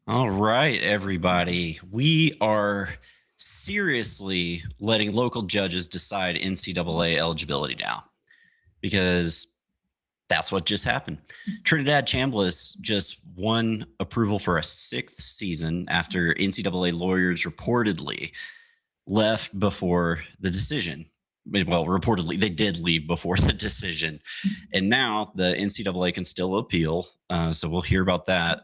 All right, everybody. We are seriously letting local judges decide NCAA eligibility now because that's what just happened. Trinidad Chambliss just won approval for a sixth season after NCAA lawyers reportedly left before the decision. Well, reportedly, they did leave before the decision. And now the NCAA can still appeal. So we'll hear about that.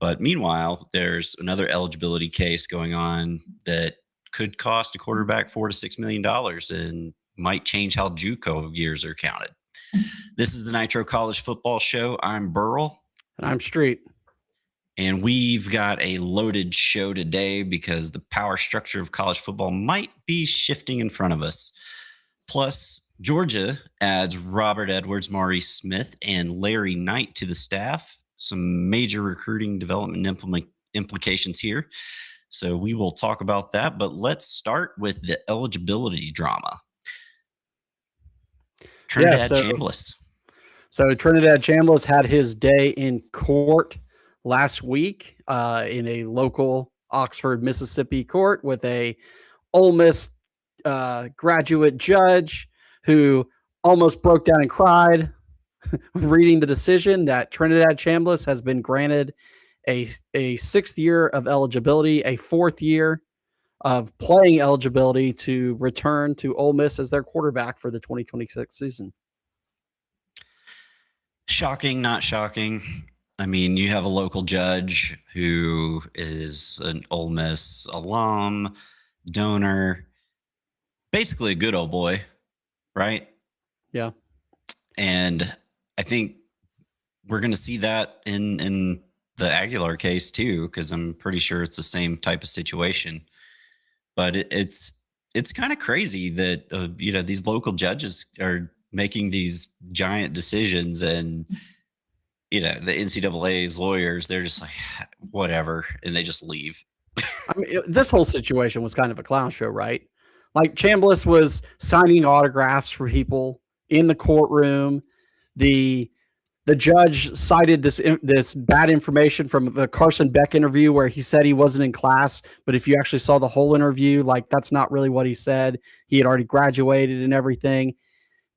But meanwhile, there's another eligibility case going on that could cost a quarterback $4 to $6 million and might change how JUCO years are counted. This is the Nitro College Football Show. I'm Burl. And I'm Street. And we've got a loaded show today because the power structure of college football might be shifting in front of us. Plus, Georgia adds Robert Edwards, Maurice Smith, and Larry Knight to the staff. Some major recruiting development implications here. So we will talk about that, but let's start with the eligibility drama. Trinidad Chambliss. So Trinidad Chambliss had his day in court last week in a local Oxford, Mississippi court with a Ole Miss graduate judge who almost broke down and cried reading the decision that Trinidad Chambliss has been granted a sixth year of eligibility, a fourth year of playing eligibility to return to Ole Miss as their quarterback for the 2026 season. Shocking, not shocking. I mean, you have a local judge who is an Ole Miss alum, donor, basically a good old boy, right? Yeah. And I think we're going to see that in the Aguilar case too, because I'm pretty sure it's the same type of situation. But it's kind of crazy that these local judges are making these giant decisions, and the NCAA's lawyers, they're just like, whatever, and they just leave. I mean, this whole situation was kind of a clown show, right? Like Chambliss was signing autographs for people in the courtroom. The judge cited this bad information from the Carson Beck interview where he said he wasn't in class, but if you actually saw the whole interview, like that's not really what he said. He had already graduated and everything.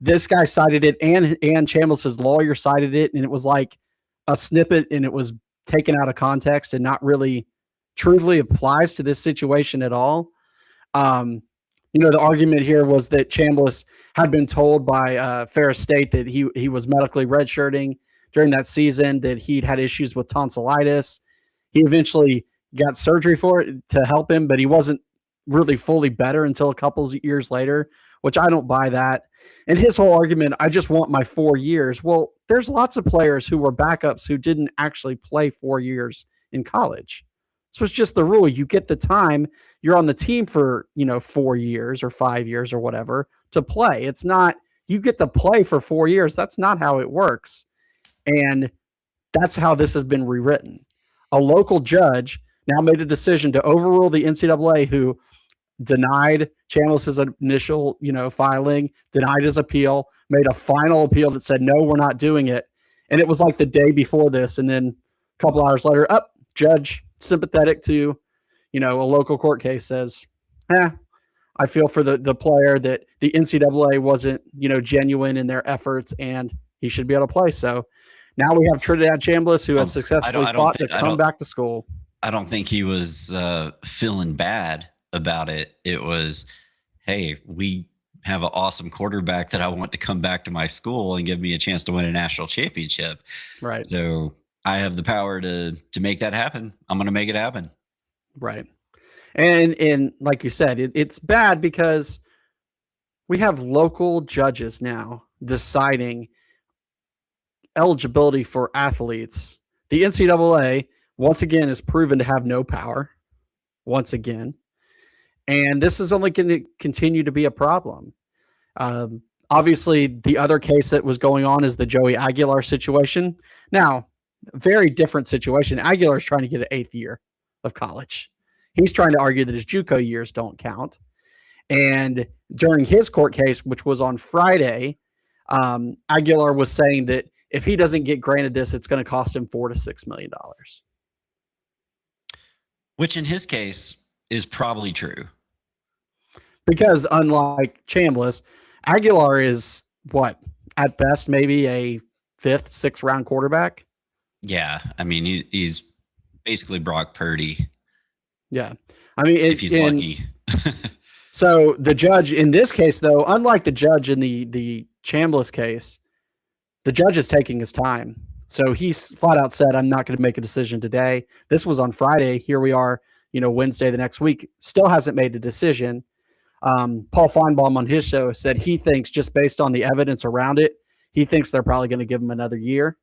This guy cited it, and Chambliss's lawyer cited it, and it was like a snippet, and it was taken out of context and not really truthfully applies to this situation at all. The argument here was that Chambliss had been told by Ferris State that he was medically redshirting during that season, that he'd had issues with tonsillitis. He eventually got surgery for it to help him, but he wasn't really fully better until a couple of years later, which I don't buy that. And his whole argument, I just want my 4 years. Well, there's lots of players who were backups who didn't actually play 4 years in college. So it's just the rule. You get the time, you're on the team for, 4 years or 5 years or whatever to play. It's not, you get to play for 4 years. That's not how it works. And that's how this has been rewritten. A local judge now made a decision to overrule the NCAA, who denied Chambliss's initial, filing, denied his appeal, made a final appeal that said, no, we're not doing it. And it was like the day before this. And then a couple hours later, judge sympathetic to, a local court case says, I feel for the player that the NCAA wasn't, genuine in their efforts and he should be able to play. So now we have Trinidad Chambliss, who has successfully fought to come back to school. I don't think he was feeling bad about it. It was, hey, we have an awesome quarterback that I want to come back to my school and give me a chance to win a national championship. Right. So I have the power to make that happen. I'm going to make it happen. Right. And like you said, it's bad because we have local judges now deciding eligibility for athletes. The NCAA, once again, is proven to have no power. Once again. And this is only going to continue to be a problem. Obviously, the other case that was going on is the Joey Aguilar situation. Now, very different situation. Aguilar is trying to get an 8th year of college. He's trying to argue that his JUCO years don't count. And during his court case, which was on Friday, Aguilar was saying that if he doesn't get granted this, it's going to cost him $4 to $6 million. which in his case is probably true. Because unlike Chambliss, Aguilar is what, at best, maybe a 5th, 6th round quarterback. Yeah. I mean, he's basically Brock Purdy. Yeah. I mean, if he's lucky. So the judge in this case, though, unlike the judge in the Chambliss case, the judge is taking his time. So he's flat out said, I'm not going to make a decision today. This was on Friday. Here we are, Wednesday the next week. Still hasn't made a decision. Paul Feinbaum on his show said he thinks, just based on the evidence around it, he thinks they're probably going to give him another year.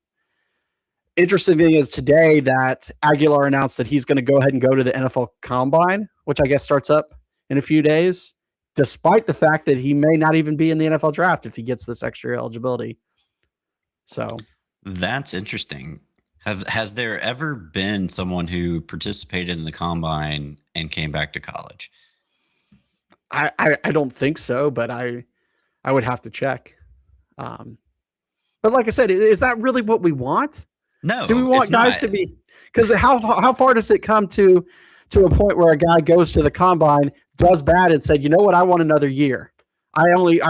Interesting thing is today that Aguilar announced that he's going to go ahead and go to the NFL Combine, which I guess starts up in a few days, despite the fact that he may not even be in the NFL draft if he gets this extra eligibility. So that's interesting. Has there ever been someone who participated in the Combine and came back to college? I don't think so, but I would have to check. But like I said, is that really what we want? No. Do we want guys to be? Because how far does it come to a point where a guy goes to the Combine, does bad, and said, you know what, I want another year. I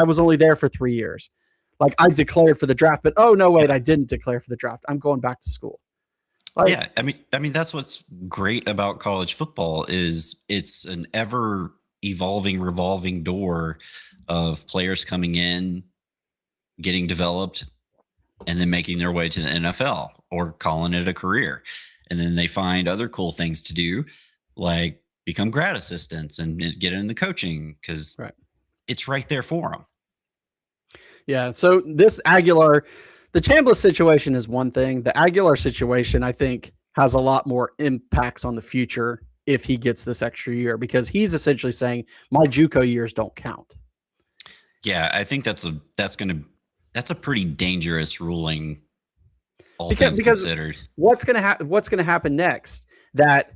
was only there for 3 years. Like, I declared for the draft, but oh no, wait, I didn't declare for the draft. I'm going back to school. Like, yeah, I mean that's what's great about college football is it's an ever evolving, revolving door of players coming in, getting developed, and then making their way to the NFL or calling it a career. And then they find other cool things to do, like become grad assistants and get into coaching because it's right there for them. Yeah. So this Aguilar, the Chambliss situation is one thing. The Aguilar situation, I think, has a lot more impacts on the future if he gets this extra year, because he's essentially saying my JUCO years don't count. Yeah, I think that's a pretty dangerous ruling, all things considered. What's going to happen next? That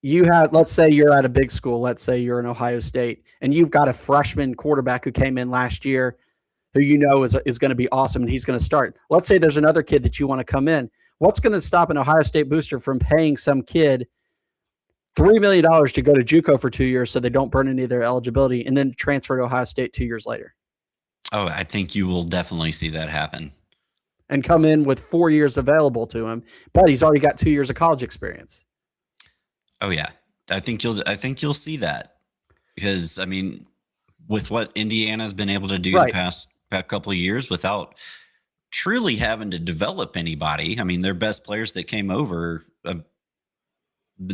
you have, let's say you're at a big school, let's say you're in Ohio State, and you've got a freshman quarterback who came in last year who is going to be awesome and he's going to start. Let's say there's another kid that you want to come in. What's going to stop an Ohio State booster from paying some kid $3 million to go to JUCO for 2 years so they don't burn any of their eligibility and then transfer to Ohio State 2 years later? Oh, I think you will definitely see that happen. And come in with 4 years available to him, but he's already got 2 years of college experience. Oh yeah. I think you'll see that, because I mean, with what Indiana's been able to do the past couple of years without truly having to develop anybody. I mean, their best players that came over that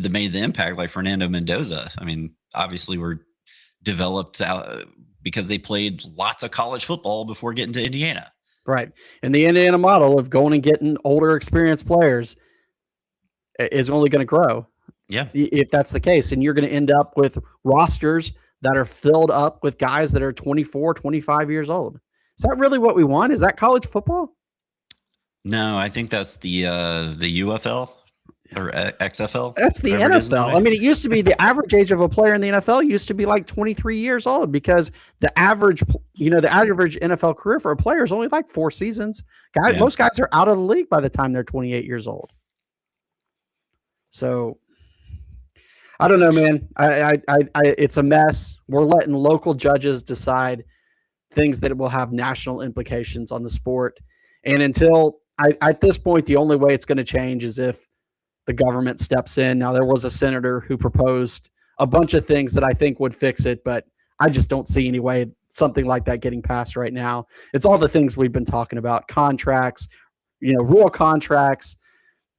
made the impact, like Fernando Mendoza. I mean, obviously were developed out because they played lots of college football before getting to Indiana. Right. And the Indiana model of going and getting older, experienced players is only going to grow. Yeah. If that's the case. And you're going to end up with rosters that are filled up with guys that are 24, 25 years old. Is that really what we want? Is that college football? No, I think that's the UFL or XFL. That's the NFL. I mean, it used to be the average age of a player in the NFL used to be like 23 years old, because the average NFL career for a player is only like 4 seasons. Most guys are out of the league by the time they're 28 years old. So I don't know, man. It's a mess. We're letting local judges decide things that will have national implications on the sport. And until at this point, the only way it's going to change is if the government steps in. Now, there was a senator who proposed a bunch of things that I think would fix it, but I just don't see any way something like that getting passed right now. It's all the things we've been talking about: contracts, rule contracts,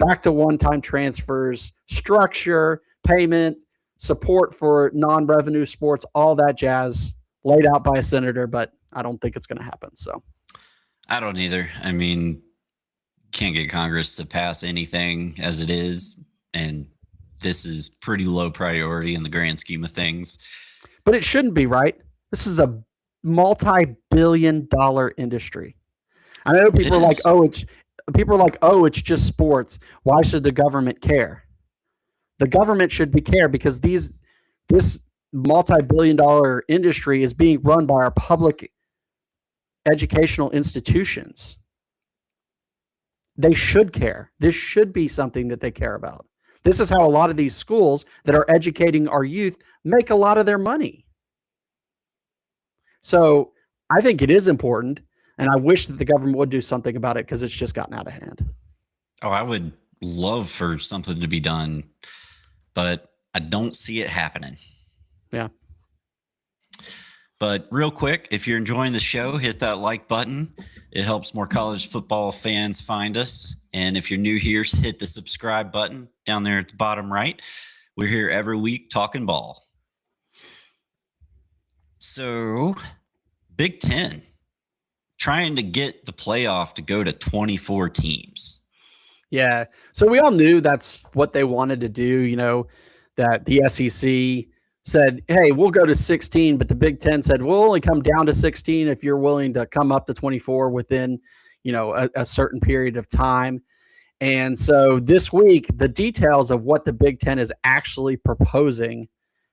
back to one-time transfers, structure, payment, support for non-revenue sports, all that jazz laid out by a senator, but I don't think it's going to happen. So I don't either. I mean, can't get Congress to pass anything as it is, and this is pretty low priority in the grand scheme of things. But it shouldn't be, right? This is a multi-billion-dollar industry. I know people are like, it's just sports. Why should the government care? The government should care because this multi-billion-dollar industry is being run by our public educational institutions. They should care. This should be something that they care about. This is how a lot of these schools that are educating our youth make a lot of their money. So I think it is important, and I wish that the government would do something about it because it's just gotten out of hand. Oh, I would love for something to be done, but I don't see it happening. Yeah. But real quick, if you're enjoying the show, hit that like button. It helps more college football fans find us. And if you're new here, hit the subscribe button down there at the bottom right. We're here every week talking ball. So, Big Ten, trying to get the playoff to go to 24 teams. Yeah. So we all knew that's what they wanted to do, that the SEC said, hey, we'll go to 16, but the Big Ten said, we'll only come down to 16 if you're willing to come up to 24 within, a certain period of time. And so this week, the details of what the Big Ten is actually proposing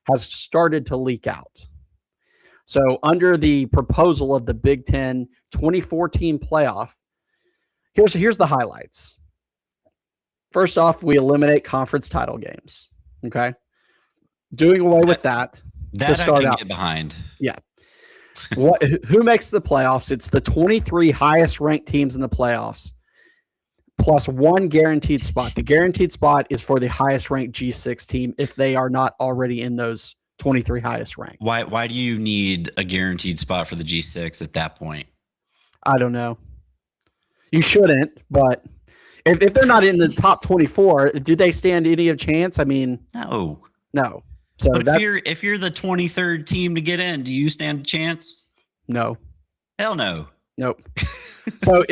has started to leak out. So under the proposal of the Big Ten 24-team playoff, here's the highlights. First off, we eliminate conference title games. Okay. Doing away with that. That to start I can out. Get behind. Yeah. Who makes the playoffs? It's the 23 highest ranked teams in the playoffs, plus one guaranteed spot. The guaranteed spot is for the highest ranked G6 team if they are not already in those 23 highest ranked. Why do you need a guaranteed spot for the G6 at that point? I don't know. You shouldn't, but if they're not in the top 24, do they stand any of chance? I mean, no. So but if you're the 23rd team to get in, do you stand a chance? No. Hell no. Nope. So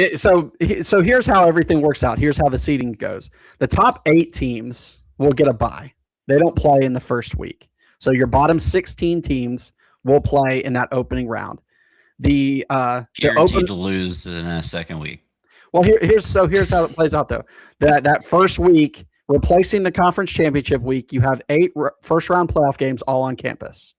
here's how everything works out. Here's how the seeding goes. The top 8 teams will get a bye. They don't play in the first week. So your bottom 16 teams will play in that opening round. Guaranteed to lose in the second week. Well, here's how it plays out though. That first week, replacing the conference championship week, you have 8 first-round playoff games all on campus.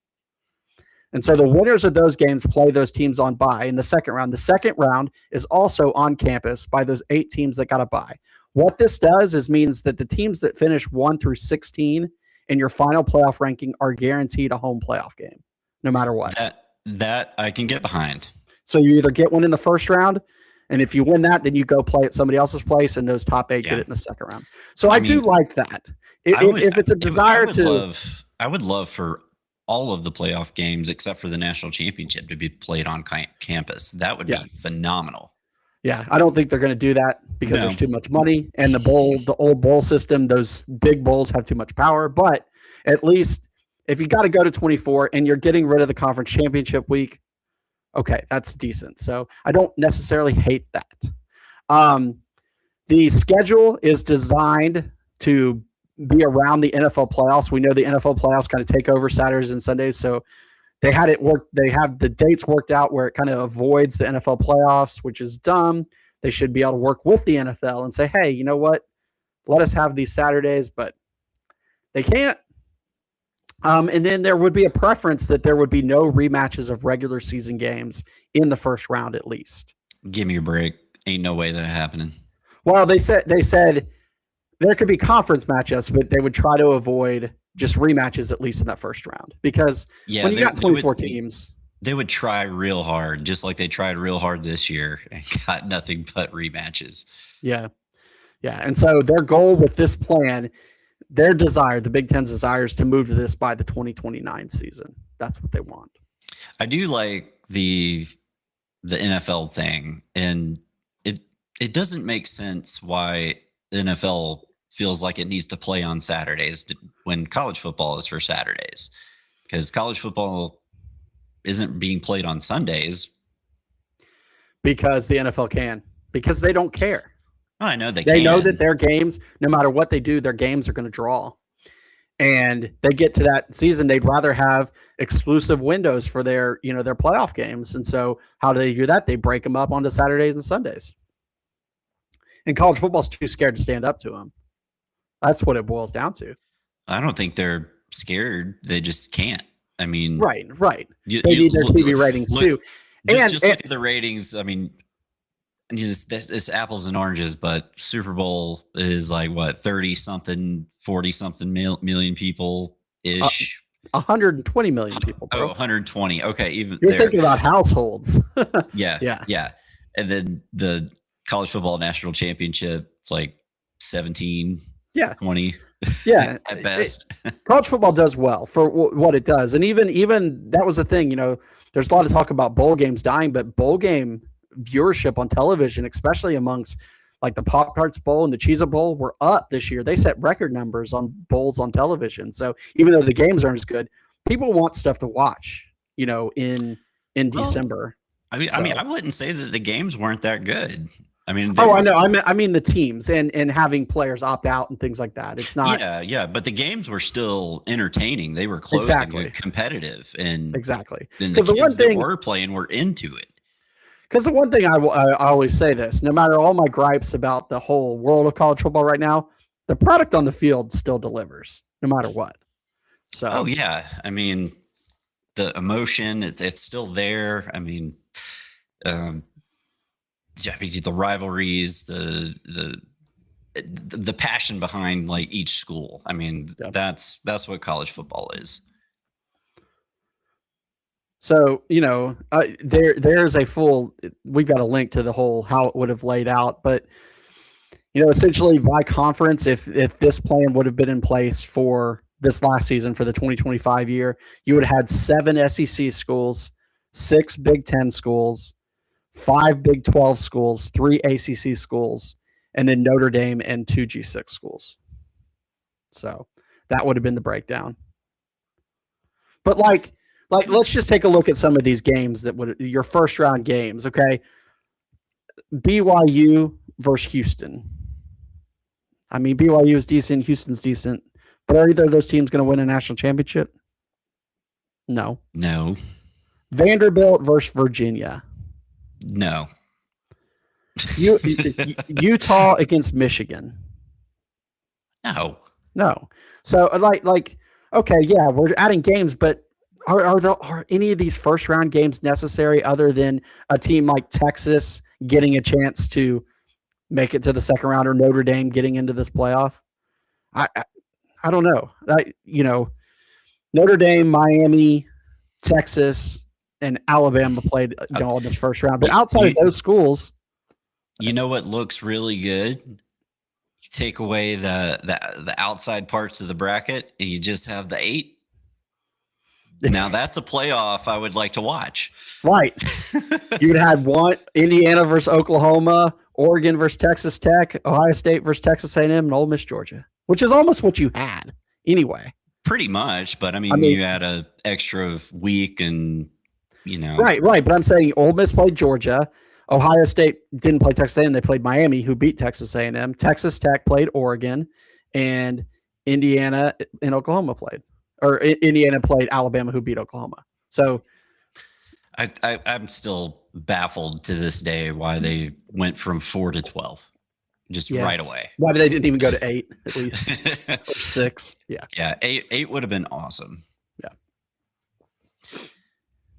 And so the winners of those games play those teams on bye in the second round. The second round is also on campus by those 8 teams that got a bye. What this does is means that the teams that finish 1 through 16 in your final playoff ranking are guaranteed a home playoff game, no matter what. That I can get behind. So you either get one in the first round, and if you win that, then you go play at somebody else's place, and those top 8 get it in the second round. So I do like that. If it's a desire I would love for all of the playoff games except for the national championship to be played on campus. That would be phenomenal. Yeah, I don't think they're going to do that because there's too much money, and the old bowl system, those big bowls have too much power. But at least if you got to go to 24 and you're getting rid of the conference championship week, okay, that's decent. So I don't necessarily hate that. The schedule is designed to be around the NFL playoffs. We know the NFL playoffs kind of take over Saturdays and Sundays. So they had it work. They have the dates worked out where it kind of avoids the NFL playoffs, which is dumb. They should be able to work with the NFL and say, hey, you know what? Let us have these Saturdays, but they can't. And then there would be a preference that there would be no rematches of regular season games in the first round, at least. Give me a break. Ain't no way that happening. Well, they said there could be conference matchups, but they would try to avoid just rematches, at least in that first round, because when you got 24 teams, they would try real hard, just like they tried real hard this year and got nothing but rematches. Yeah. And so their goal with this plan, the Big Ten's desire is to move to this by the 2029 season. That's what they want. I do like the NFL thing, and it doesn't make sense why the NFL feels like it needs to play on Saturdays when college football is for Saturdays, because college football isn't being played on Sundays. Because the NFL can, because they don't care. I know they know that their games, no matter what they do, their games are going to draw. And they get to that season, they'd rather have exclusive windows for their playoff games. And so how do they do that? They break them up onto Saturdays and Sundays. And college football's too scared to stand up to them. That's what it boils down to. I don't think they're scared. They just can't. I mean, right. They need their TV ratings too. Just look at the ratings. I mean, and it's apples and oranges, but Super Bowl is like what 30 something, 40 something million people ish. 120 million people. Bro. 120. Okay, even you're thinking about households. yeah. And then the college football national championship, it's like 17, 20. Yeah, at best. College football does well for what it does, and even that was the thing. There's a lot of talk about bowl games dying, but bowl game viewership on television, especially amongst like the Pop-Tarts Bowl and the Cheez-It Bowl, were up this year. They set record numbers on bowls on television. So even though the games aren't as good, people want stuff to watch. In December. I mean, I wouldn't say that the games weren't that good. I mean, I know. I mean the teams and having players opt out and things like that. It's not. Yeah. But the games were still entertaining. They were close and competitive, and exactly. Then the kids that were playing were into it. Because the one thing I always say this, no matter all my gripes about the whole world of college football right now, the product on the field still delivers, no matter what. So. Oh yeah, I mean, the emotion it's still there. I mean. The rivalries, the passion behind like each school. I mean, that's what college football is. So, there's a full, we've got a link to the whole, how it would have laid out, but essentially by conference, if this plan would have been in place for this last season for the 2025 year, you would have had 7 SEC schools, 6 Big Ten schools, 5 Big 12 schools, 3 ACC schools, and then Notre Dame and 2 G6 schools. So that would have been the breakdown. But like let's just take a look at some of these games that would your first round games. Okay, BYU versus Houston. I mean, BYU is decent, Houston's decent, but are either of those teams going to win a national championship? No. Vanderbilt versus Virginia. No. Utah against Michigan. No. So okay, yeah, we're adding games, but are any of these first round games necessary other than a team like Texas getting a chance to make it to the second round or Notre Dame getting into this playoff? I don't know. Notre Dame, Miami, Texas, and Alabama played in this first round. But outside of those schools, what looks really good? You take away the outside parts of the bracket, and you just have the 8. Now that's a playoff I would like to watch. Right. You would have one Indiana versus Oklahoma, Oregon versus Texas Tech, Ohio State versus Texas A&M, and Ole Miss Georgia, which is almost what you had anyway. Pretty much, but I mean you had an extra week and. Right. But I'm saying Ole Miss played Georgia. Ohio State didn't play Texas A&M. They played Miami, who beat Texas A&M. Texas Tech played Oregon, and Indiana and Oklahoma played. Or Indiana played Alabama, who beat Oklahoma. So I'm still baffled to this day why they went from 4 to 12 just right away. Why they didn't even go to 8 at least or 6? Yeah. Yeah, 8 would have been awesome.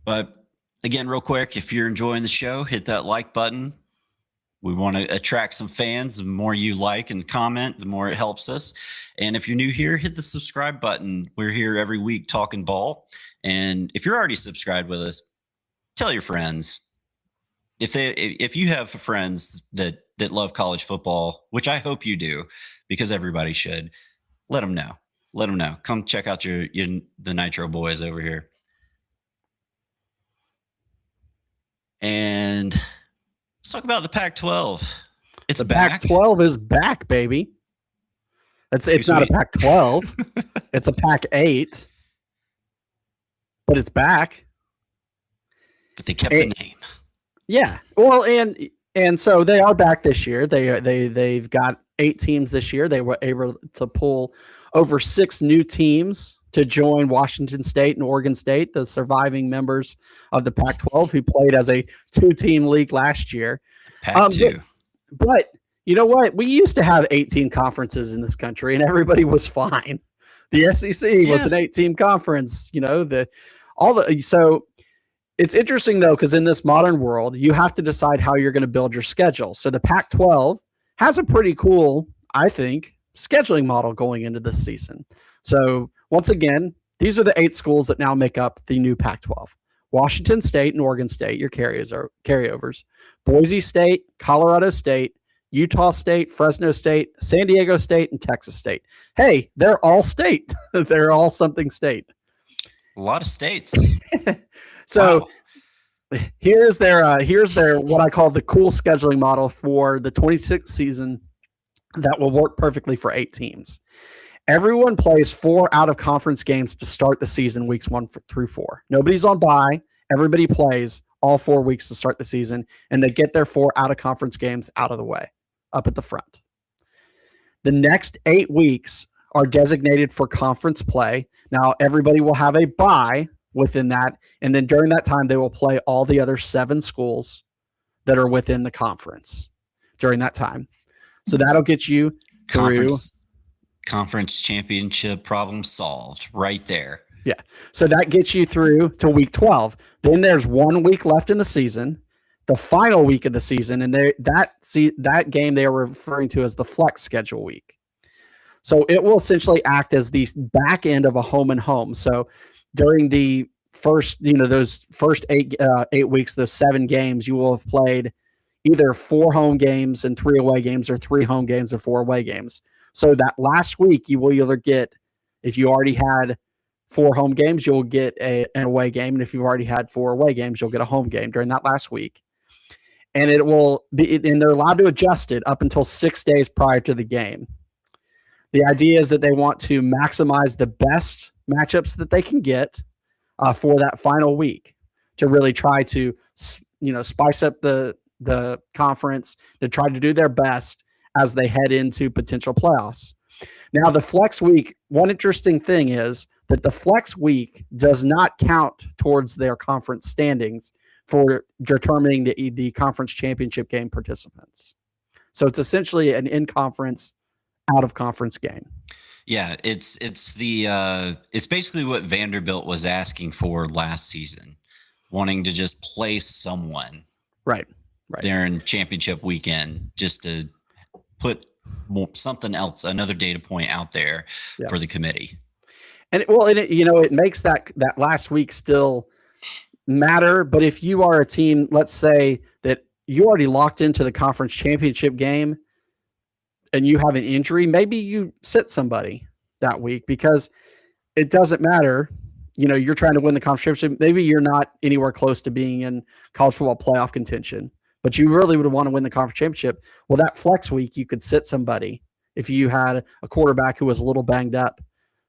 But again, real quick, if you're enjoying the show, hit that like button. We want to attract some fans. The more you like and comment, the more it helps us. And if you're new here, hit the subscribe button. We're here every week talking ball. And if you're already subscribed with us, tell your friends. If you have friends that love college football, which I hope you do, because everybody should, let them know. Come check out the Nitro boys over here. And let's talk about the Pac-12. It's back. Pac-12 is back, baby. It's not a Pac-12. It's a Pac-8. But it's back. But they kept the name. Yeah. Well, and so they are back this year. They've got 8 teams this year. They were able to pull over 6 new teams to join Washington State and Oregon State, the surviving members of the Pac-12 who played as a 2-team league last year. Pac-2. But you know what? We used to have 18 conferences in this country, and everybody was fine. The SEC was an 8-team conference. So It's interesting though, because in this modern world, you have to decide how you're going to build your schedule. So the Pac-12 has a pretty cool, I think, scheduling model going into this season. So once again, these are the 8 schools that now make up the new Pac-12. Washington State and Oregon State, your carryovers. Boise State, Colorado State, Utah State, Fresno State, San Diego State, and Texas State. Hey, they're all state. They're all something state. A lot of states. So wow. here's their what I call the cool scheduling model for the 26th season that will work perfectly for 8 teams. Everyone plays 4 out of conference games to start the season, weeks 1 through 4. Nobody's on bye. Everybody plays all 4 weeks to start the season, and they get their 4 out of conference games out of the way, up at the front. The next 8 weeks are designated for conference play. Now, everybody will have a bye within that, and then during that time, they will play all the other 7 schools that are within the conference during that time. So that'll get you through conference championship problem solved right there. Yeah. So that gets you through to week 12. Then there's 1 week left in the season, the final week of the season, and that game they are referring to as the flex schedule week. So it will essentially act as the back end of a home and home. So during the first, those first 8 weeks, those 7 games, you will have played either 4 home games and 3 away games, or 3 home games and 4 away games. So that last week, you will either get, if you already had 4 home games, you'll get an away game. And if you've already had 4 away games, you'll get a home game during that last week. And it will be, and they're allowed to adjust it up until 6 days prior to the game. The idea is that they want to maximize the best matchups that they can get for that final week, to really try to, spice up the conference, to try to do their best as they head into potential playoffs. Now, the flex week, one interesting thing is that the flex week does not count towards their conference standings for determining the conference championship game participants. So it's essentially an in-conference, out-of-conference game. Yeah, it's basically what Vanderbilt was asking for last season, wanting to just play someone right there in championship weekend, just to put something else, another data point out there for the committee. And it makes that last week still matter. But if you are a team, let's say that you already locked into the conference championship game and you have an injury, maybe you sit somebody that week, because it doesn't matter. You're trying to win the conference championship. Maybe you're not anywhere close to being in college football playoff contention, but you really would want to win the conference championship. Well, that flex week, you could sit somebody. If you had a quarterback who was a little banged up,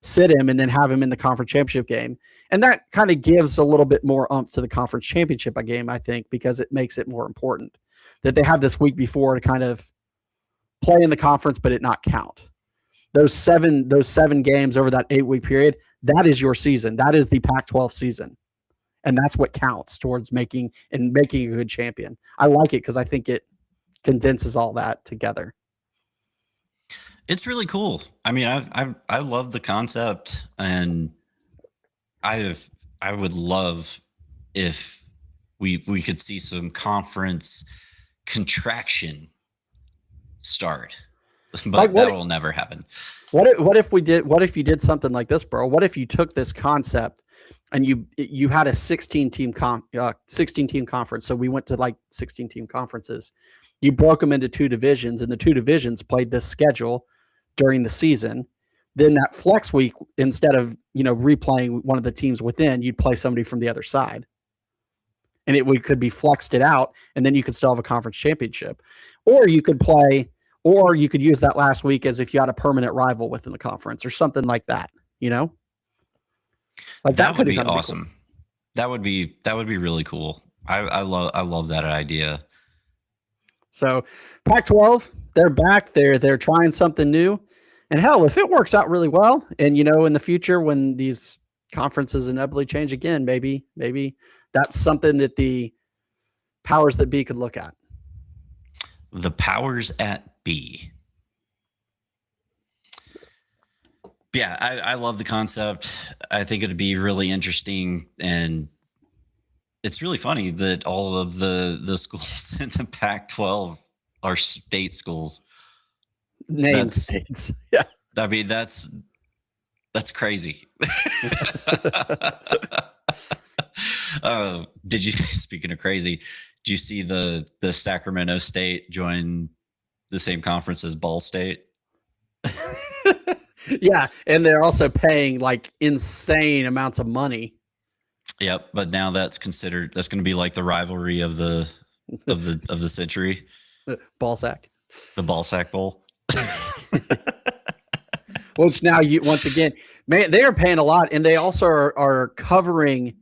sit him and then have him in the conference championship game. And that kind of gives a little bit more oomph to the conference championship game, I think, because it makes it more important that they have this week before to kind of play in the conference, but it not count. Those seven games over that 8-week period, that is your season. That is the Pac-12 season. And that's what counts towards making a good champion. I like it because I think it condenses all that together. It's really cool. I mean, I love the concept, and I would love if we could see some conference contraction start, but that will never happen. What if you did something like this, bro? What if you took this concept and you had a 16 team conference? So we went to like 16 team conferences. You broke them into 2 divisions, and the 2 divisions played this schedule during the season. Then that flex week, instead of replaying one of the teams within, you'd play somebody from the other side, and it could be flexed it out, and then you could still have a conference championship. Or you could use that last week as if you had a permanent rival within the conference or something like that. Like that would be awesome. Cool. That would be really cool. I love that idea. So Pac-12, they're back. They're trying something new. And hell, if it works out really well, and in the future when these conferences inevitably change again, maybe that's something that the powers that be could look at. The powers at be. Yeah, I love the concept. I think it'd be really interesting, and it's really funny that all of the schools in the Pac-12 are state schools. Name states. Yeah. I mean, that's crazy. Did you, speaking of crazy, did you see the Sacramento State join the same conference as Ball State? Yeah, and they're also paying like insane amounts of money. Yep, but now that's going to be like the rivalry of the century. Ball sack. The Ball Sack Bowl. Which now once again, man, they are paying a lot, and they also are covering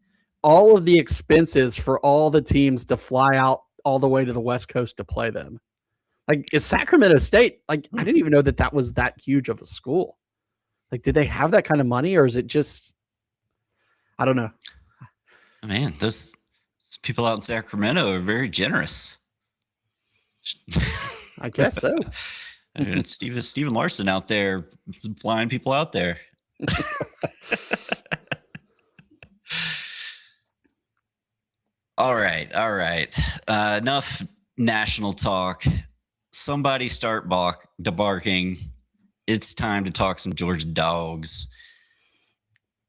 all of the expenses for all the teams to fly out all the way to the West Coast to play them. Like, is Sacramento State, like, I didn't even know that was that huge of a school. Like, did they have that kind of money, or is it just, I don't know. Man, those people out in Sacramento are very generous. I guess so. And Steven Larson out there flying people out there. All right. Enough national talk. Somebody start debarking. It's time to talk some Georgia Dogs.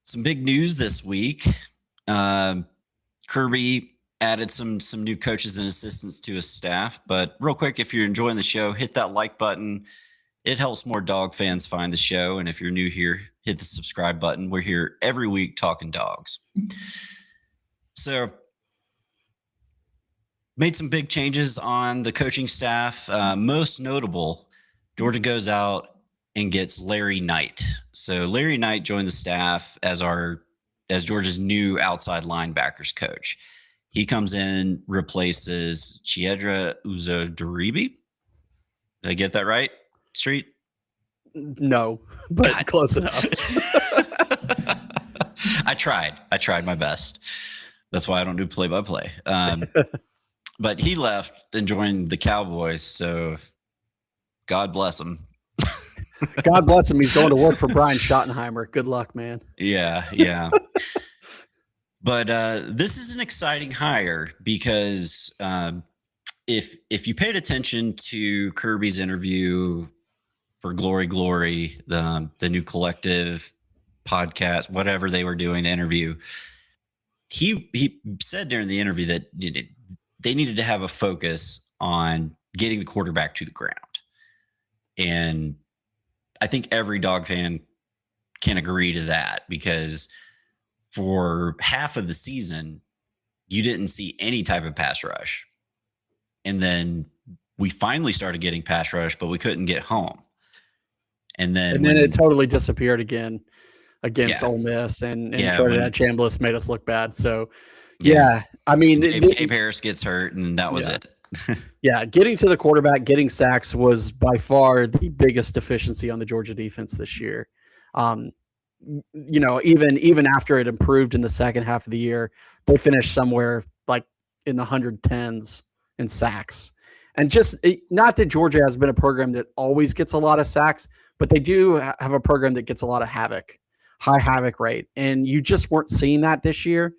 Some big news this week. Kirby added some new coaches and assistants to his staff. But real quick, if you're enjoying the show, hit that like button. It helps more dog fans find the show. And if you're new here, hit the subscribe button. We're here every week talking dogs. So made some big changes on the coaching staff. Most notable, Georgia goes out and gets Larry Knight. So Larry Knight joined the staff as Georgia's new outside linebackers coach. He comes in, replaces Chiedra Uzodiribi. Did I get that right, Street? No, but God. Close enough. I tried my best. That's why I don't do play-by-play. But he left and joined the Cowboys, so God bless him. God bless him. He's going to work for Brian Schottenheimer. Good luck, man. Yeah. But this is an exciting hire because if you paid attention to Kirby's interview for Glory, the new collective podcast, whatever they were doing, the interview, he said during the interview that they needed to have a focus on getting the quarterback to the ground. And I think every dog fan can agree to that, because for half of the season, you didn't see any type of pass rush. And then we finally started getting pass rush, but we couldn't get home. And then it totally disappeared again against Ole Miss, and Trinidad Chambliss made us look bad. So, I mean, Abe Harris gets hurt, and that was it. Getting to the quarterback, getting sacks was by far the biggest deficiency on the Georgia defense this year. Even after it improved in the second half of the year, they finished somewhere like in the 110s in sacks. And not that Georgia has been a program that always gets a lot of sacks, but they do have a program that gets a lot of high havoc rate. And you just weren't seeing that this year.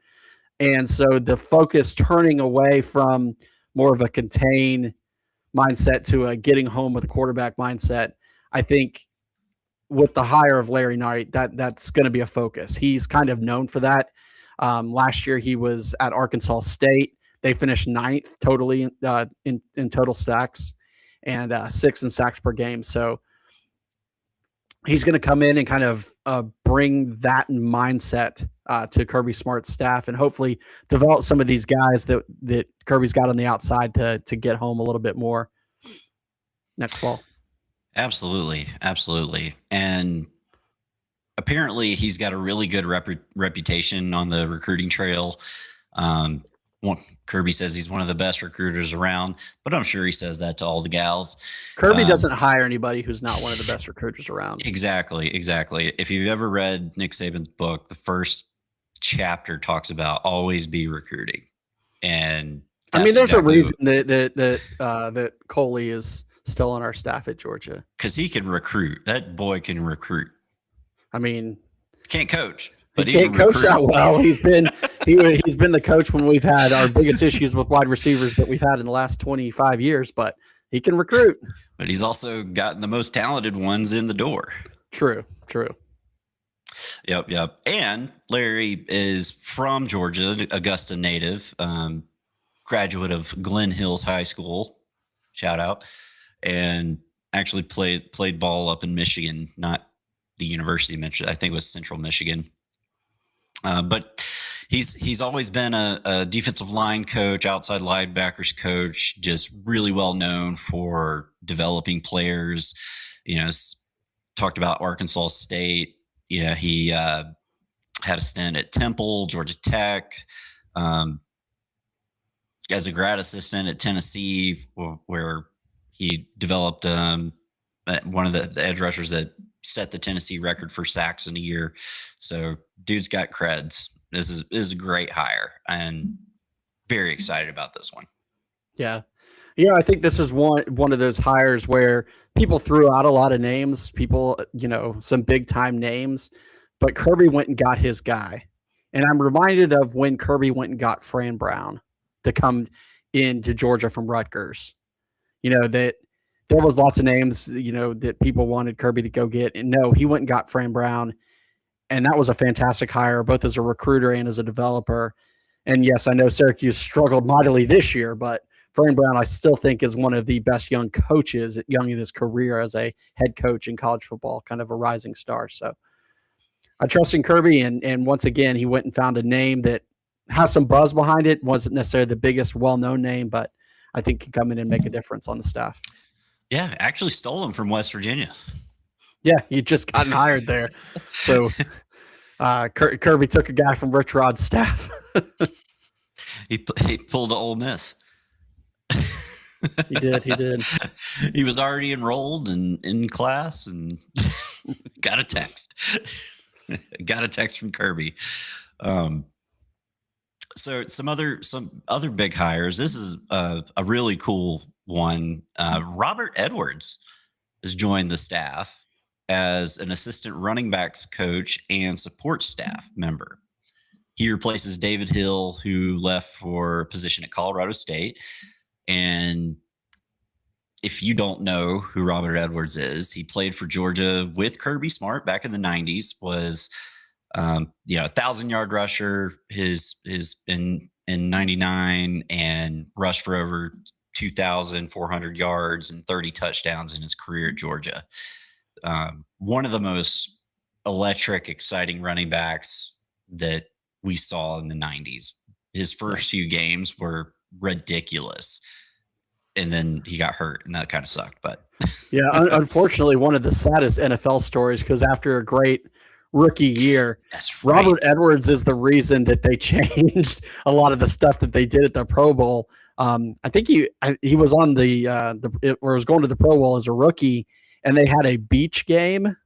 And so the focus turning away from more of a contain mindset to a getting home with a quarterback mindset, I think with the hire of Larry Knight, that's going to be a focus. He's kind of known for that. Last year he was at Arkansas State. They finished 9th totally in total sacks and 6 in sacks per game. So he's going to come in and kind of bring that mindset to Kirby Smart's staff, and hopefully develop some of these guys that Kirby's got on the outside to get home a little bit more next fall. Absolutely. And apparently he's got a really good reputation on the recruiting trail. Kirby says he's one of the best recruiters around, but I'm sure he says that to all the gals. Kirby doesn't hire anybody who's not one of the best recruiters around. Exactly. If you've ever read Nick Saban's book, the first chapter talks about always be recruiting. And I mean, there's a reason that Coley is still on our staff at Georgia. Because he can recruit. That boy can recruit. I mean, can't coach. But he can't coach that well. He's been He's been the coach when we've had our biggest issues with wide receivers that we've had in the last 25 years, but he can recruit. But he's also gotten the most talented ones in the door. True. Yep. And Larry is from Georgia, Augusta native, graduate of Glen Hills High School, shout out, and actually played ball up in Michigan, not the University of Michigan. I think it was Central Michigan. But he's always been a defensive line coach, outside linebackers coach, just really well known for developing players. Talked about Arkansas State. Yeah, he had a stint at Temple, Georgia Tech, as a grad assistant at Tennessee, where he developed one of the edge rushers that set the Tennessee record for sacks in a year. So dude's got creds. This is a great hire, and very excited about this one. Yeah. I think this is one of those hires where people threw out a lot of names, some big time names, but Kirby went and got his guy. And I'm reminded of when Kirby went and got Fran Brown to come into Georgia from Rutgers. That there was lots of names, that people wanted Kirby to go get. And no, he went and got Fran Brown. And that was a fantastic hire, both as a recruiter and as a developer. And yes, I know Syracuse struggled mightily this year, but Fran Brown, I still think, is one of the best young coaches, young in his career as a head coach in college football, kind of a rising star. So I trust in Kirby. And once again, he went and found a name that has some buzz behind it. Wasn't necessarily the biggest well-known name, but I think can come in and make a difference on the staff. Yeah, actually stole him from West Virginia. Yeah, he just gotten hired there. So Kirby took a guy from Rich Rod's staff. He pulled an Ole Miss. He did. He was already enrolled and in class and got a text. Got a text from Kirby. So some other big hires. This is a really cool one. Robert Edwards has joined the staff as an assistant running backs coach and support staff member. He replaces David Hill, who left for a position at Colorado State. And if you don't know who Robert Edwards is, he played for Georgia with Kirby Smart back in the 90s, was 1,000-yard rusher his in 99 and rushed for over 2,400 yards and 30 touchdowns in his career at Georgia. One of the most electric, exciting running backs that we saw in the 90s. His first few games were ridiculous. And then he got hurt, and that kind of sucked. But yeah, unfortunately, one of the saddest NFL stories, because after a great rookie year, Robert Edwards is the reason that they changed a lot of the stuff that they did at the Pro Bowl. I think he was on was going to the Pro Bowl as a rookie, and they had a beach game.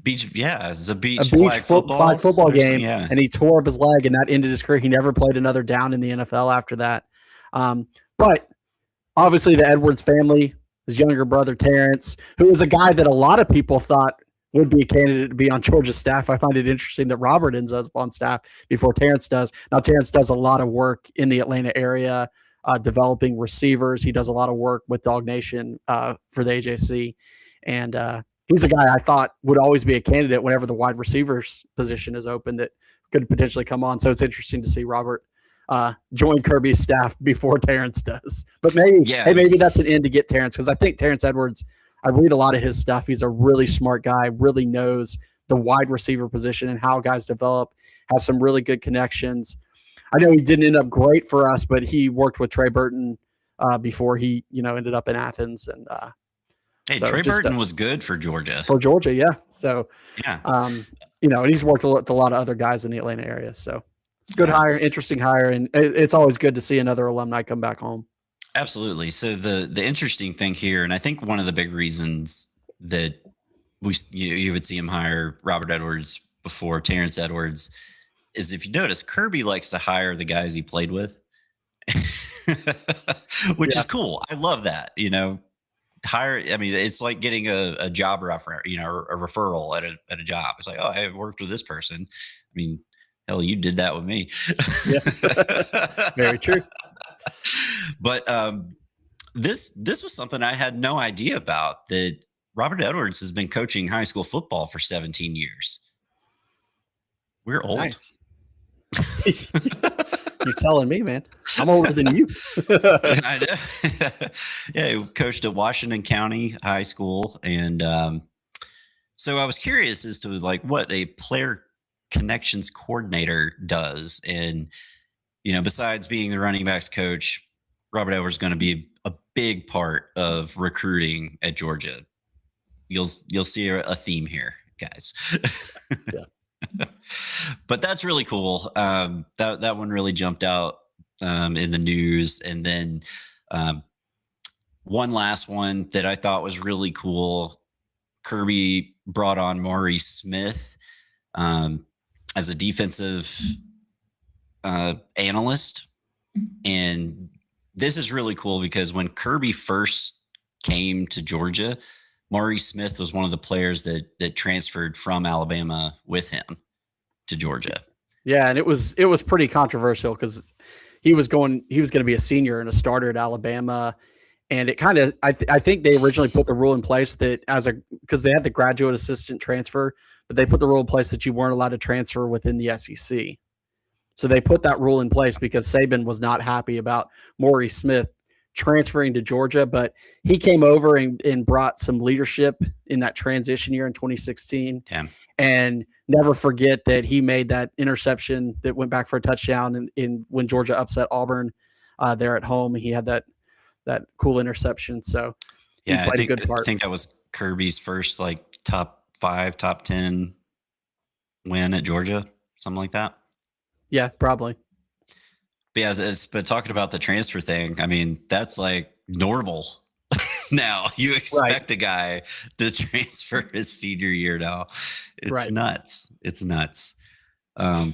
It's a beach flag football game, yeah. And he tore up his leg, and that ended his career. He never played another down in the NFL after that. But obviously, the Edwards family, his younger brother Terrence, who is a guy that a lot of people thought would be a candidate to be on Georgia's staff. I find it interesting that Robert ends up on staff before Terrence does. Now, Terrence does a lot of work in the Atlanta area, developing receivers. He does a lot of work with Dog Nation for the AJC. And he's a guy I thought would always be a candidate whenever the wide receivers position is open that could potentially come on. So it's interesting to see Robert join Kirby's staff before Terrence does. But maybe that's an end to get Terrence, because I think Terrence Edwards, I read a lot of his stuff. He's a really smart guy, really knows the wide receiver position and how guys develop, has some really good connections. I know he didn't end up great for us, but he worked with Trey Burton before he ended up in Athens. And Trey Burton was good for Georgia. For Georgia, yeah. So, yeah. And he's worked with a lot of other guys in the Atlanta area. So it's a good hire, interesting hire, and it's always good to see another alumni come back home. Absolutely. So the interesting thing here, and I think one of the big reasons that you would see him hire Robert Edwards before Terrence Edwards is, if you notice, Kirby likes to hire the guys he played with, which is cool. I love that. It's like getting a job reference, a referral at a job. It's like, oh, I worked with this person. I mean, Hell, you did that with me. Yeah, very true. But this was something I had no idea about, that Robert Edwards has been coaching high school football for 17 years. We're old. Nice. You're telling me, man. I'm older than you. I know. Yeah, he coached at Washington County High School. And so I was curious as to like what a player connections coordinator does. And, besides being the running backs coach, Robert Edwards is going to be a big part of recruiting at Georgia. You'll see a theme here, guys. Yeah. But that's really cool. That one really jumped out in the news. And then one last one that I thought was really cool. Kirby brought on Maurice Smith as a defensive analyst. And this is really cool because when Kirby first came to Georgia, Maurice Smith was one of the players that transferred from Alabama with him to Georgia. Yeah, and it was pretty controversial because he was going to be a senior and a starter at Alabama, and it kind of I think they originally put the rule in place that because they had the graduate assistant transfer, but they put the rule in place that you weren't allowed to transfer within the SEC. So they put that rule in place because Saban was not happy about Maurice Smith transferring to Georgia, but he came over and brought some leadership in that transition year in 2016. Yeah. And never forget that he made that interception that went back for a touchdown in when Georgia upset Auburn there at home. He had that cool interception. So he played a good part. I think that was Kirby's first like top 5, top 10 win at Georgia, something like that. Yeah, probably. But yeah, but talking about the transfer thing, I mean, that's like normal now. You expect a guy to transfer his senior year now. It's nuts. It's nuts. But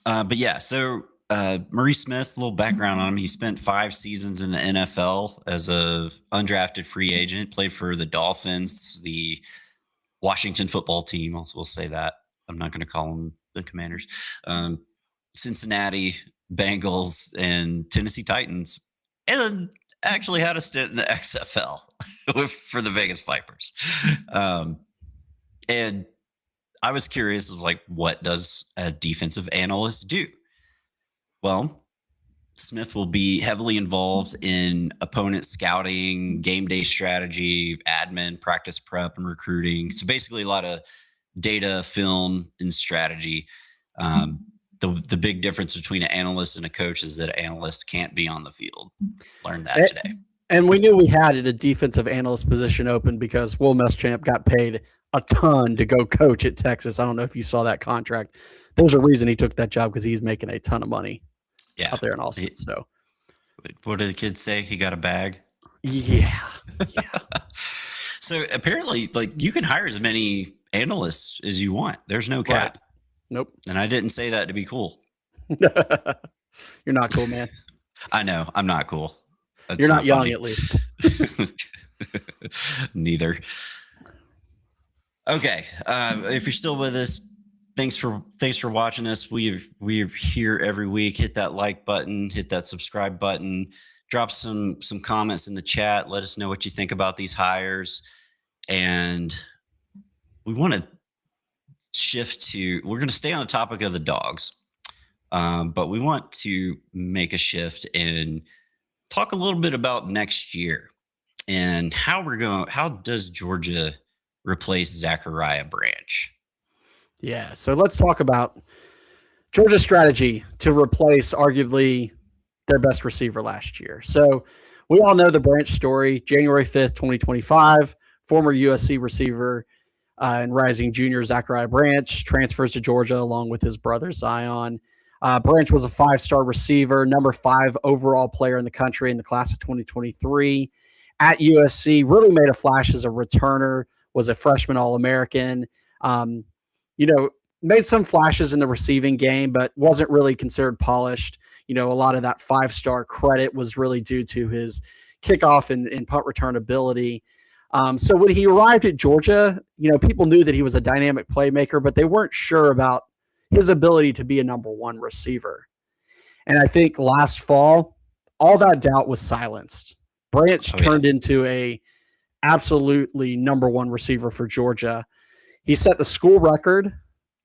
yeah, so Maurice Smith, a little background on him. He spent 5 seasons in the NFL as a undrafted free agent, played for the Dolphins, the Washington football team. We'll say that. I'm not going to call them the Commanders. Cincinnati Bengals and Tennessee Titans, and actually had a stint in the XFL for the Vegas Vipers. And I was curious, like, what does a defensive analyst do? Well, Smith will be heavily involved in opponent scouting, game day strategy, admin, practice prep, and recruiting. So basically a lot of data, film, and strategy. The big difference between an analyst and a coach is that analysts can't be on the field. Learned that today. And we knew we had a defensive analyst position open because Will Muschamp got paid a ton to go coach at Texas. I don't know if you saw that contract. There's a reason he took that job, because he's making a ton of money out there in Austin. So what did the kids say? He got a bag? Yeah. So apparently, like, you can hire as many analysts as you want. There's no cap. Right. Nope. And I didn't say that to be cool. You're not cool, man. I know. I'm not cool. That's You're not young, funny. At least. Neither. Okay. If you're still with us, thanks for watching us. We're here every week. Hit that like button, hit that subscribe button, drop some comments in the chat. Let us know what you think about these hires. And we want to we're going to stay on the topic of the Dawgs, but we want to make a shift and talk a little bit about next year and how does Georgia replace Zachariah Branch? Yeah. So let's talk about Georgia's strategy to replace arguably their best receiver last year. So we all know the Branch story. January 5th, 2025, former USC receiver and rising junior Zachariah Branch transfers to Georgia along with his brother Zion. Branch was a 5-star receiver, number 5 overall player in the country in the class of 2023 at USC. Really made a flash as a returner, was a freshman All-American. Made some flashes in the receiving game, but wasn't really considered polished. A lot of that 5-star credit was really due to his kickoff and punt return ability. So when he arrived at Georgia, people knew that he was a dynamic playmaker, but they weren't sure about his ability to be a number one receiver. And I think last fall, all that doubt was silenced. Branch turned into a absolutely number one receiver for Georgia. He set the school record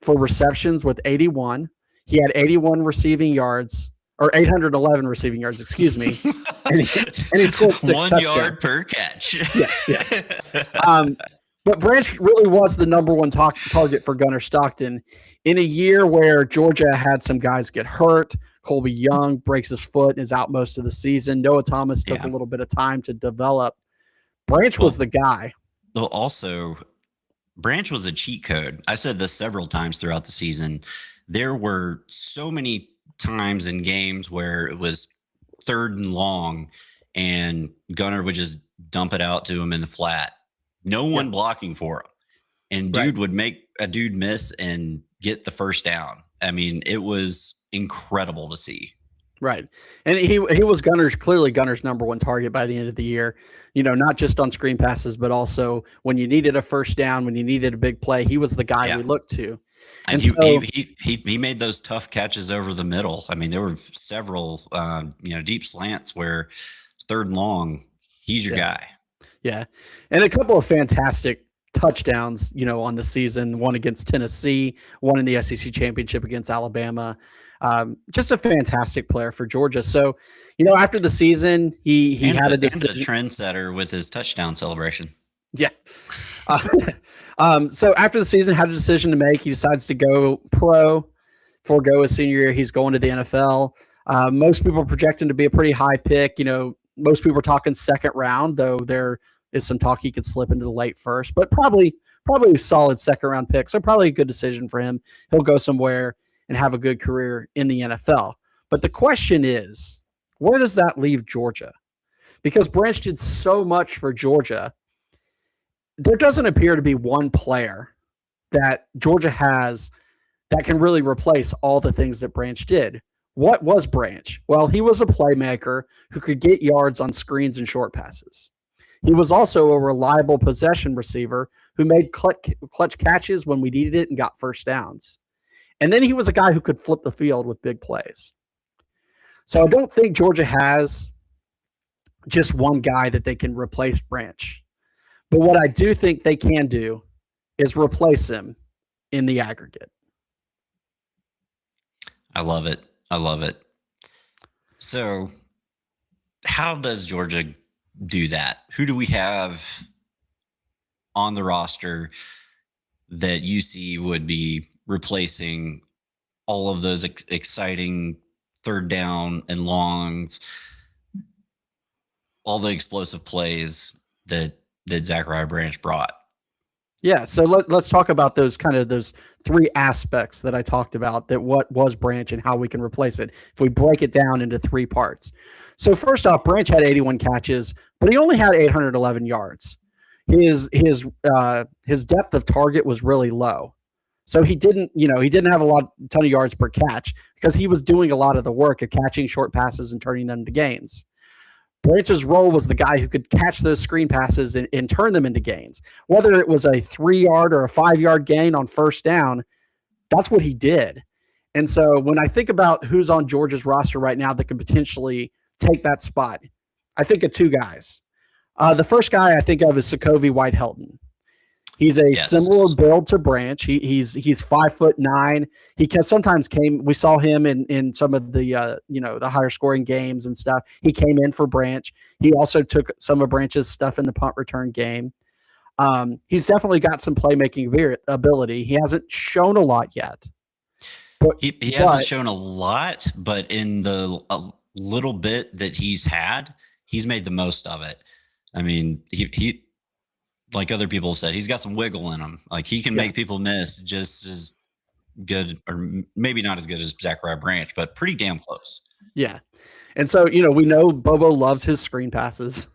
for receptions with 81. He had 81 receiving yards, or 811 receiving yards, excuse me. and he scored 6 1 touchdowns. yard per catch. Yes. But Branch really was the number one target for Gunnar Stockton in a year where Georgia had some guys get hurt. Colby Young breaks his foot and is out most of the season. Noah Thomas took a little bit of time to develop. Branch was the guy. Well, also, Branch was a cheat code. I've said this several times throughout the season. There were so many times in games where it was 3rd and long and Gunnar would just dump it out to him in the flat. No one blocking for him. And dude would make a dude miss and get the first down. I mean, it was incredible to see. Right. And he was clearly Gunner's number one target by the end of the year, not just on screen passes, but also when you needed a first down, when you needed a big play, he was the guy we looked to. And he made those tough catches over the middle. I mean, there were several, deep slants where it's 3rd and long. He's your guy. Yeah. And a couple of fantastic touchdowns, on the season, one against Tennessee, one in the SEC championship against Alabama. Just a fantastic player for Georgia. So, after the season, he had a decision. And a trendsetter with his touchdown celebration. Yeah. So after the season, had a decision to make. He decides to go pro, forego his senior year. He's going to the NFL. Most people project him to be a pretty high pick. Most people are talking 2nd round, though there is some talk he could slip into the late 1st, but probably a solid 2nd round pick. So probably a good decision for him. He'll go somewhere and have a good career in the NFL. But the question is, where does that leave Georgia? Because Branch did so much for Georgia. There doesn't appear to be one player that Georgia has that can really replace all the things that Branch did. What was Branch? Well, he was a playmaker who could get yards on screens and short passes. He was also a reliable possession receiver who made clutch catches when we needed it and got first downs. And then he was a guy who could flip the field with big plays. So I don't think Georgia has just one guy that they can replace Branch. But what I do think they can do is replace him in the aggregate. I love it. So how does Georgia do that? Who do we have on the roster that you see would be replacing all of those exciting 3rd down and longs, all the explosive plays that Zachariah Branch brought? Yeah, so let's talk about those 3 aspects that I talked about, that what was Branch and how we can replace it if we break it down into 3 parts. So first off, Branch had 81 catches, but he only had 811 yards. His depth of target was really low. So he didn't have a ton of yards per catch because he was doing a lot of the work of catching short passes and turning them to gains. Branch's role was the guy who could catch those screen passes and turn them into gains. Whether it was a 3-yard or a 5-yard gain on first down, that's what he did. And so when I think about who's on Georgia's roster right now that could potentially take that spot, I think of 2 guys. The first guy I think of is Sokovi White-Helton. He's a similar build to Branch. He's 5'9". He can sometimes we saw him in some of the the higher scoring games and stuff. He came in for Branch. He also took some of Branch's stuff in the punt return game. He's definitely got some playmaking ability. He hasn't shown a lot yet. He hasn't shown a lot, but in the little bit that he's had, he's made the most of it. I mean, he like other people have said, he's got some wiggle in him. Like he can make people miss just as good, or maybe not as good as Zachariah Branch, but pretty damn close. Yeah. And so, we know Bobo loves his screen passes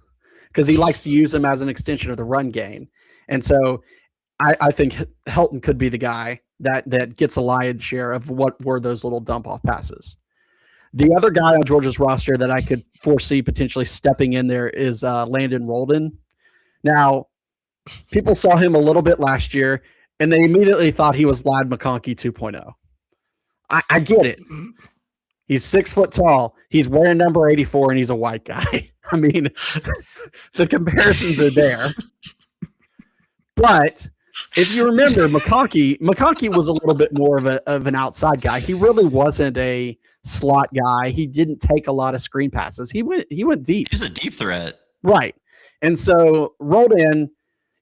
because he likes to use them as an extension of the run game. And so I think Helton could be the guy that gets a lion's share of what were those little dump off passes. The other guy on Georgia's roster that I could foresee potentially stepping in there is Landon Roldan. Now, People saw him a little bit last year, and they immediately thought he was Ladd McConkey 2.0. I get it. He's 6 foot tall. He's wearing number 84, and he's a white guy. I mean, the comparisons are there. But if you remember, McConkey was a little bit more of an outside guy. He really wasn't a slot guy. He didn't take a lot of screen passes. He went deep. He's a deep threat. Right. And so rolled in.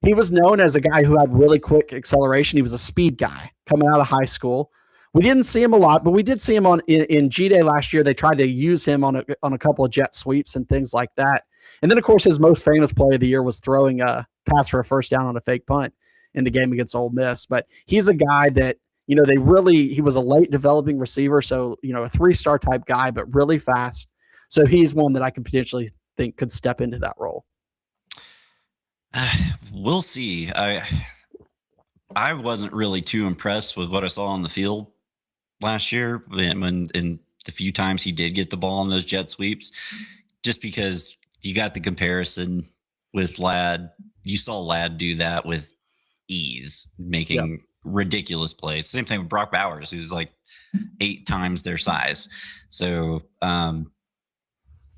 He was known as a guy who had really quick acceleration. He was a speed guy coming out of high school. We didn't see him a lot, but we did see him in G-Day last year. They tried to use him on a couple of jet sweeps and things like that. And then, of course, his most famous play of the year was throwing a pass for a first down on a fake punt in the game against Ole Miss. But he's a guy that, he was a late developing receiver. So, a 3-star type guy, but really fast. So he's one that I could potentially think could step into that role. We'll see. I wasn't really too impressed with what I saw on the field last year when in the few times he did get the ball on those jet sweeps, just because you got the comparison with Ladd. You saw Ladd do that with ease, making ridiculous plays. Same thing with Brock Bowers, who's like 8 times their size. So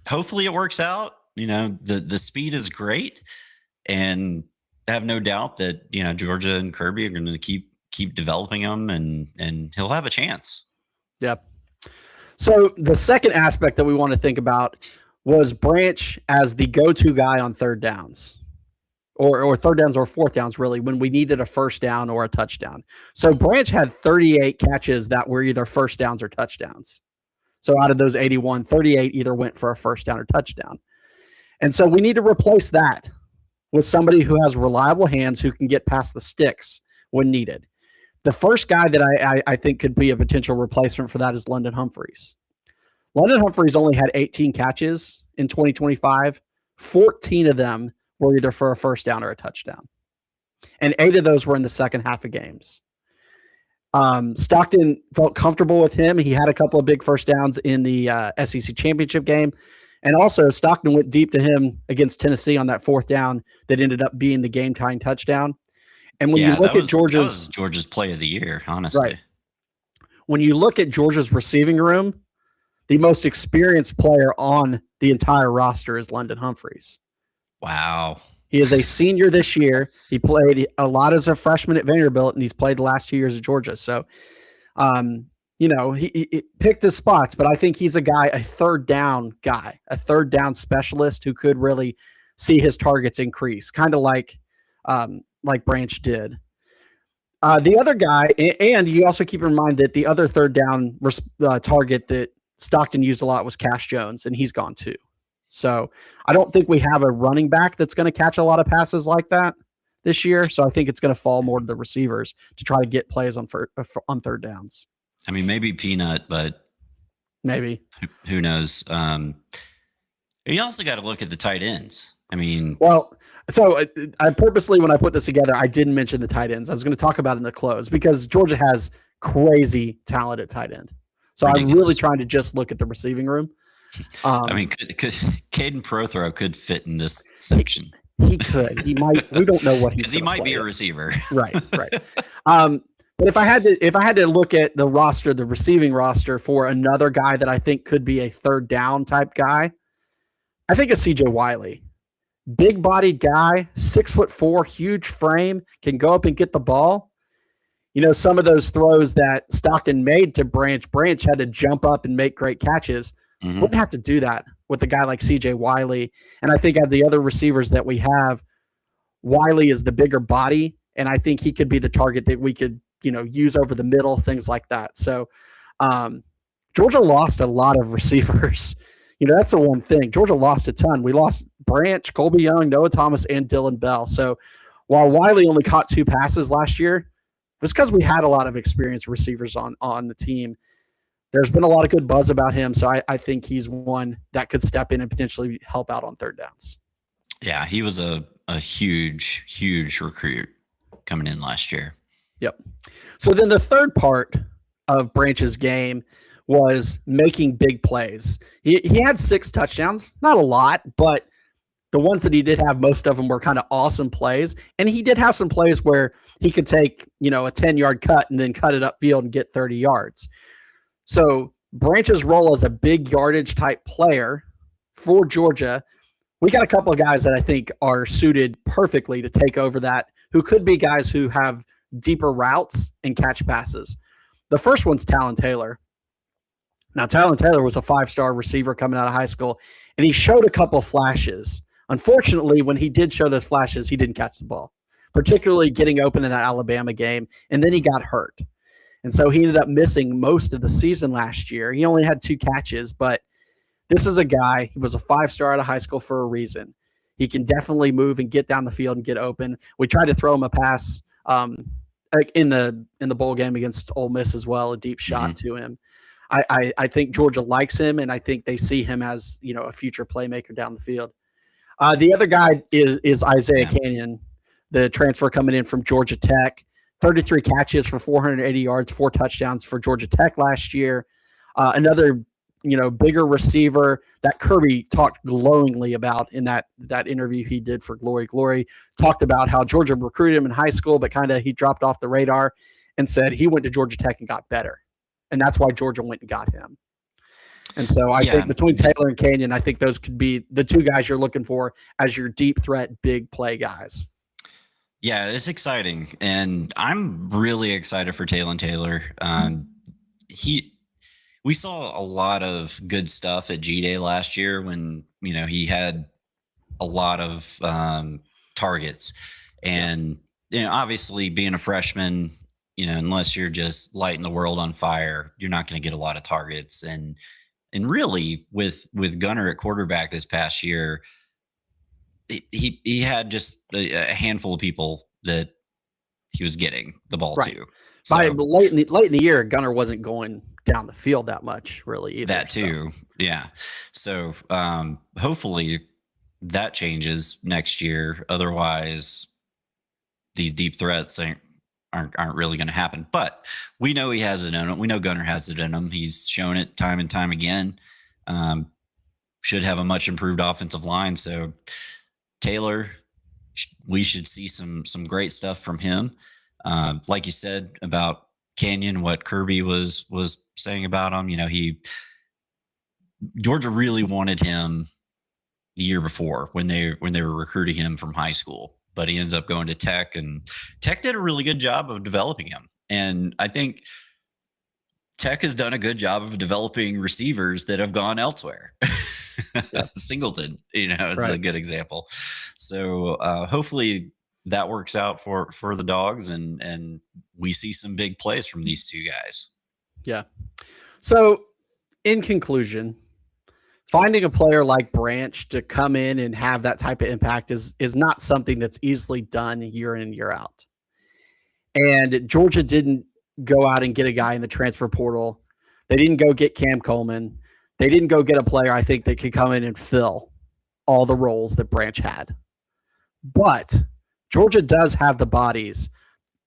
hopefully it works out. The speed is great. And I have no doubt that, Georgia and Kirby are going to keep developing him and he'll have a chance. Yep. So the second aspect that we want to think about was Branch as the go-to guy on third downs or third downs or fourth downs, really, when we needed a first down or a touchdown. So Branch had 38 catches that were either first downs or touchdowns. So out of those 81, 38 either went for a first down or touchdown. And so we need to replace that with somebody who has reliable hands who can get past the sticks when needed. The first guy that I think could be a potential replacement for that is London Humphreys. London Humphreys only had 18 catches in 2025. 14 of them were either for a first down or a touchdown. And 8 of those were in the second half of games. Stockton felt comfortable with him. He had a couple of big first downs in the SEC championship game. And also, Stockton went deep to him against Tennessee on that fourth down that ended up being the game-tying touchdown. And when you look at Georgia's play of the year, honestly. Right. When you look at Georgia's receiving room, the most experienced player on the entire roster is London Humphreys. Wow. He is a senior this year. He played a lot as a freshman at Vanderbilt, and he's played the last 2 years at Georgia. So, he picked his spots, but I think he's a third down guy, a third down specialist who could really see his targets increase, kind of like Branch did. The other guy, and you also keep in mind that the other third down target that Stockton used a lot was Cash Jones, and he's gone too. So I don't think we have a running back that's going to catch a lot of passes like that this year. So I think it's going to fall more to the receivers to try to get plays on third downs. I mean, maybe Peanut, but maybe who knows? You also got to look at the tight ends. I mean, so I purposely, when I put this together, I didn't mention the tight ends. I was going to talk about it in the close because Georgia has crazy talent at tight end. So ridiculous. I'm really trying to just look at the receiving room. I mean, could Caden Prothrow could fit in this section? He could. He might. We don't know what he's. Because he might be a receiver. Right. But if I had to look at the roster, the receiving roster for another guy that I think could be a third down type guy, I think it's CJ Wiley. Big bodied guy, 6'4", huge frame, can go up and get the ball. Some of those throws that Stockton made to Branch had to jump up and make great catches. Mm-hmm. Wouldn't have to do that with a guy like CJ Wiley. And I think of the other receivers that we have, Wiley is the bigger body, and I think he could be the target that we could use over the middle, things like that. So Georgia lost a lot of receivers. That's the one thing. Georgia lost a ton. We lost Branch, Colby Young, Noah Thomas, and Dylan Bell. So while Wiley only caught 2 passes last year, it was because we had a lot of experienced receivers on the team. There's been a lot of good buzz about him, so I think he's one that could step in and potentially help out on third downs. Yeah, he was a huge, huge recruit coming in last year. Yep. So then the third part of Branch's game was making big plays. He had 6 touchdowns, not a lot, but the ones that he did have, most of them were kind of awesome plays. And he did have some plays where he could take, a 10-yard cut and then cut it upfield and get 30 yards. So Branch's role as a big yardage type player for Georgia, we got a couple of guys that I think are suited perfectly to take over that, who could be guys who have deeper routes and catch passes. The first one's Talon Taylor. Now, Talon Taylor was a 5-star receiver coming out of high school, and he showed a couple of flashes. Unfortunately, when he did show those flashes, he didn't catch the ball, particularly getting open in that Alabama game, and then he got hurt. And so he ended up missing most of the season last year. He only had 2 catches, but this is a guy, he was a 5-star out of high school for a reason. He can definitely move and get down the field and get open. We tried to throw him a pass in the bowl game against Ole Miss as well, a deep shot to him. I think Georgia likes him, and I think they see him as a future playmaker down the field. The other guy is Isaiah Canyon, the transfer coming in from Georgia Tech. 33 catches for 480 yards, 4 touchdowns for Georgia Tech last year. Another bigger receiver that Kirby talked glowingly about in that interview he did for Glory. Talked about how Georgia recruited him in high school, but he dropped off the radar, and said he went to Georgia Tech and got better. And that's why Georgia went and got him. And so I think between Taylor and Canyon, I think those could be the 2 guys you're looking for as your deep threat, big play guys. Yeah, it's exciting. And I'm really excited for Talon Taylor. We saw a lot of good stuff at G-Day last year when, he had a lot of targets. And, obviously being a freshman, unless you're just lighting the world on fire, you're not going to get a lot of targets. And really with Gunner at quarterback this past year, he had just a handful of people that he was getting the ball to. So, late in the year, Gunner wasn't going down the field that much, really, either. That too, yeah. So hopefully that changes next year. Otherwise, these deep threats aren't really going to happen. But we know he has it in him. We know Gunner has it in him. He's shown it time and time again. Should have a much improved offensive line. So Taylor, we should see some great stuff from him. Like you said about Canyon, what Kirby was saying about him, Georgia really wanted him the year before when they were recruiting him from high school, but he ends up going to Tech, and Tech did a really good job of developing him. And I think Tech has done a good job of developing receivers that have gone elsewhere. Singleton, is a good example. So hopefully that works out for the Dawgs, and we see some big plays from these 2 guys. Yeah. So in conclusion, finding a player like Branch to come in and have that type of impact is not something that's easily done year in and year out. And Georgia didn't go out and get a guy in the transfer portal. They didn't go get Cam Coleman. They didn't go get a player, I think, that could come in and fill all the roles that Branch had. But Georgia does have the bodies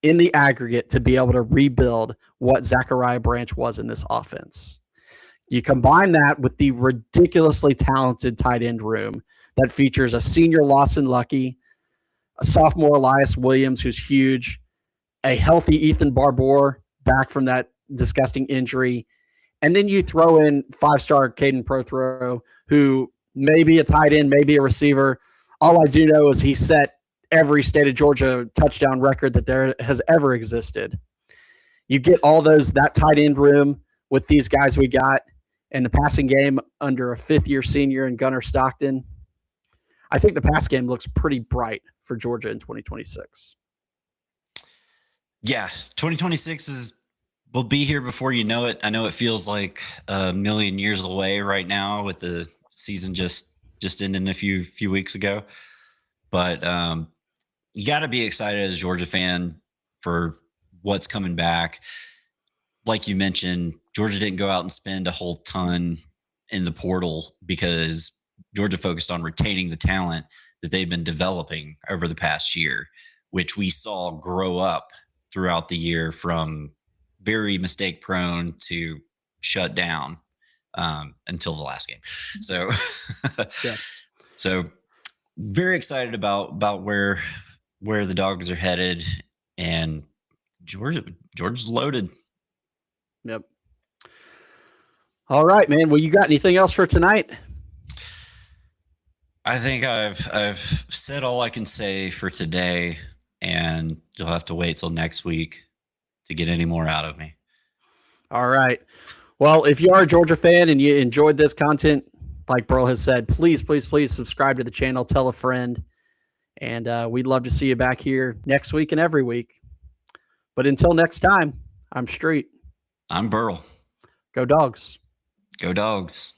in the aggregate to be able to rebuild what Zachariah Branch was in this offense. You combine that with the ridiculously talented tight end room that features a senior Lawson Lucky, a sophomore Elias Williams, who's huge, a healthy Ethan Barbour back from that disgusting injury, and then you throw in 5-star Caden Prothrow, who may be a tight end, maybe a receiver. All I do know is he set every state of Georgia touchdown record that there has ever existed. You get all that tight end room with these guys we got, and the passing game under a 5th-year senior in Gunner Stockton. I think the pass game looks pretty bright for Georgia in 2026. Yeah, 2026 will be here before you know it. I know it feels like a million years away right now with the season just ending a few weeks ago. But you got to be excited as a Georgia fan for what's coming back. Like you mentioned, Georgia didn't go out and spend a whole ton in the portal because Georgia focused on retaining the talent that they've been developing over the past year, which we saw grow up throughout the year from very mistake prone to shut down until the last game. So, yeah. So very excited about where the Dogs are headed, and Georgia's loaded. Yep. All right, man. Well, you got anything else for tonight? I think I've said all I can say for today, and you'll have to wait till next week to get any more out of me. All right. Well, if you are a Georgia fan and you enjoyed this content, like Burl has said, please subscribe to the channel, tell a friend, and we'd love to see you back here next week and every week. But until next time, I'm Street. I'm Burl. Go Dogs. Go Dogs.